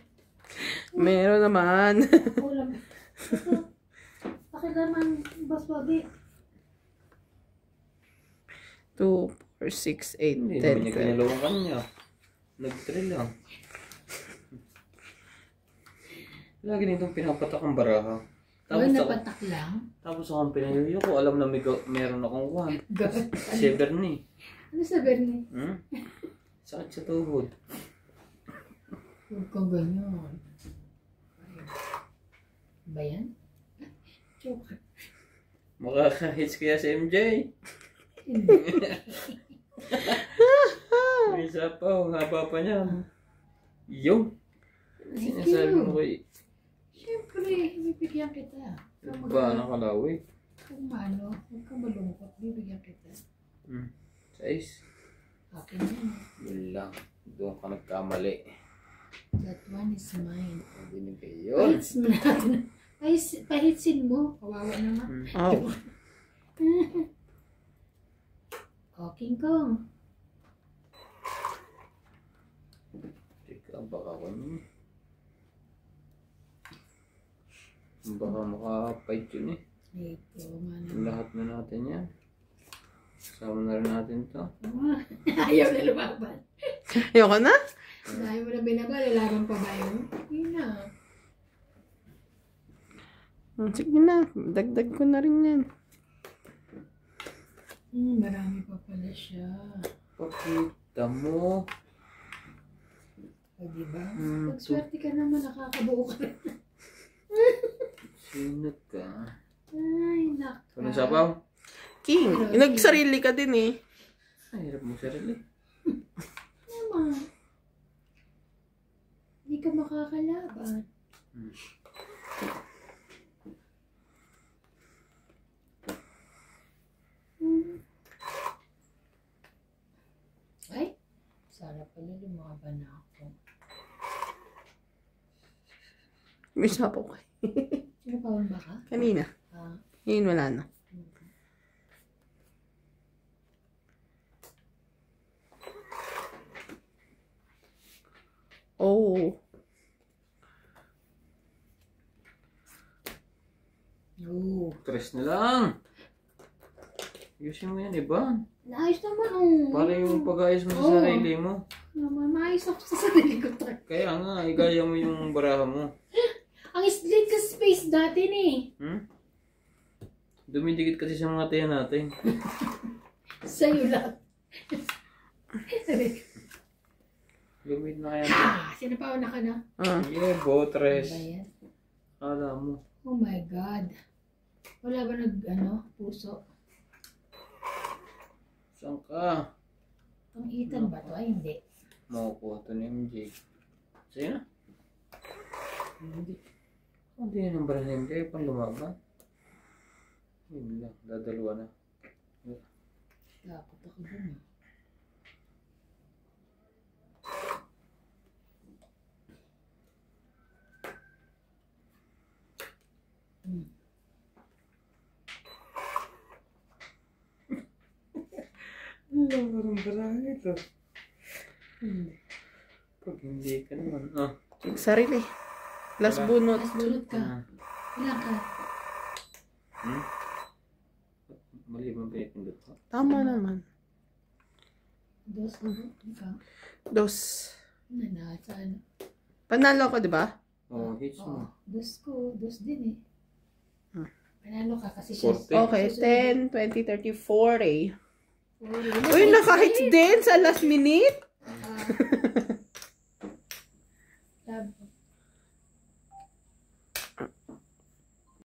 Meron naman. Walang pera. Pakilaman, Boss Bobby. 2, 4, 6, 8, Hindi naman 10, niya 12. kinalawang kanya. Nag-trail lang. Lagi nitong pinapatak ang baraha. Tapos Tapos ako, napatak lang. tapos ako ang pinayoyo ko. Alam na meron akong kuhan. God. Sever ni. Ano sabihin niya? Hmm? Sakit sa tuhod. Huwag kang ganyan. Ba yan? Joke. Makaka-hits kaya si MJ. Hindi. May isa pa. Ang haba pa niya. Yung. Thank Sinasabi mo you. kay Siyempre, bibigyan kita. ba nakalawi? Kung ano, huwag kang malungkot, bibigyan kita. Sais. Akin yan. Yun lang. Doon ka nagkamali. That one is mine. Hindi kayo yun. Pahits mo natin. Pahitsin mo. Kawawa naman. Oh. O, King Kong. Teka, baka ko niyo. Baka makapight yun eh. Ito, man. Lahat na natin yan. Sama na rin natin to. Ayaw na lumaban. Ayoko na? Dahil mo na binaba, lalaban pa ba yun? Yun na. Sige na. Dagdag ko na rin yan. Marami pa pala siya. Pakita mo. O, diba? Hmm, Pag-swerte ka naman, nakakabuo ka rin. Sino ka? Ay, naka. Anong sabaw? King, nagsarili ka din eh. Ay, hirap mo sarili. Naman. Hindi ka makakalaban. Ay, sana pala lumaban na ako. May sapo ko. Sino pa ba ka? Kanina. Ah, Ngayon wala na. Oh. Oo. Tres na lang. Ayusin mo yan, Iban. Naayos naman, oh. Para yung pag-ayos mo Oo. sa sarili mo. Naman, maayos ako sa sarili ko. Kaya nga, igaya mo yung baraha mo. Ang slit ka space dati ni. Dumidikit kasi sa mga tiyan natin. Sa'yo lang. Lumit na kaya. Sino pa una ka na? Ah. Yeah, botres. Ba yan? Kala mo. Oh my God. Wala ba puso? Saan ka? Ang Ethan ba to? Ay, hindi. Makukuha to ni MJ. Sa'yo na? Hindi. Hindi yan ang baraha ni MJ. Pang lumaban. Yun lang. Dadalawa na. Takot ako dun. Parang baraha ito. Pag hindi ka naman. Sarili. Last bunot. Mas dulot ka. Ilan ka? Mali mo pinipindot ko. Tama naman. Dos. Ikaw. Dos. Saan? Panalo ko, di ba? Oh, hits Oo. mo. Dos ko. Dos din eh. Ah. Panalo ka kasi siya. 40. Okay, 10, 20, 30, 40. 40. Uy, naka-hits din sa last minute. Ah,